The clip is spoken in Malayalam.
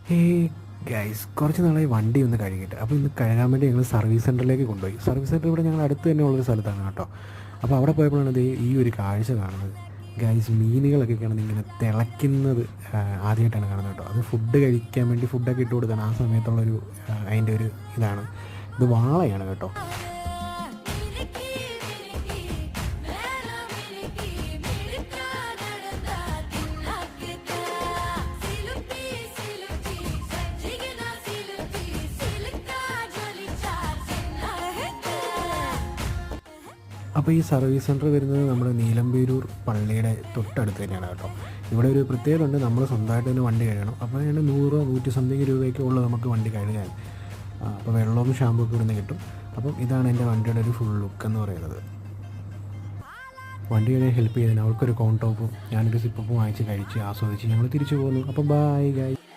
ഹേ ഗൈസ്, കുറച്ച് നാളായി വണ്ടി ഒന്ന് കഴുകിയിട്ട്. അപ്പോൾ ഇന്ന് കഴുകാൻ വേണ്ടി ഞങ്ങൾ സർവീസ് സെൻറ്ററിലേക്ക് കൊണ്ടുപോയി. സർവീസ് സെൻറ്റർ ഇവിടെ ഞങ്ങൾ അടുത്ത് തന്നെ ഉള്ളൊരു സ്ഥലത്താണ് കേട്ടോ. അപ്പോൾ അവിടെ പോയപ്പോഴാണ് ഇത് ഈ ഒരു കാഴ്ച കാണുന്നത്. ഗൈസ്, മീനുകളൊക്കെ കിടന്ന് ഇങ്ങനെ തിളയ്ക്കുന്നത് ആദ്യമായിട്ടാണ് കാണുന്നത് കേട്ടോ. അത് ഫുഡ് കഴിക്കാൻ വേണ്ടി ഫുഡൊക്കെ ഇട്ട് കൊടുത്താണ് ആ സമയത്തുള്ളൊരു അതിൻ്റെ ഒരു ഇതാണ്. ഇത് വാളയാണ് കേട്ടോ. അപ്പോൾ ഈ സർവീസ് സെൻറ്റർ വരുന്നത് നമ്മുടെ നീലമ്പേരൂർ പള്ളിയുടെ തൊട്ടടുത്ത് തന്നെയാണ് കേട്ടോ. ഇവിടെ ഒരു പ്രത്യേകത ഉണ്ട്, നമ്മൾ സ്വന്തമായിട്ട് തന്നെ വണ്ടി കഴുകണം. അപ്പോൾ അതിന് 100 സംതിങ് രൂപയൊക്കെ ഉള്ളൂ നമുക്ക് വണ്ടി കഴുകാൻ. അപ്പോൾ വെള്ളവും ഷാമ്പൂ ഒക്കെ ഇവിടുന്ന് കിട്ടും. അപ്പം ഇതാണ് എൻ്റെ വണ്ടിയുടെ ഒരു ഫുൾ ലുക്ക് എന്ന് പറയുന്നത്. വണ്ടി കഴുകാൻ ഹെൽപ്പ് ചെയ്തതിന് അവൾക്കൊരു കോൺ ടോപ്പും ഞാനൊരു സിപ്പപ്പും വാങ്ങിച്ച് കഴിച്ച് ആസ്വദിച്ച് ഞങ്ങൾ തിരിച്ചു പോകുന്നു. അപ്പോൾ ബൈ ഗൈസ്.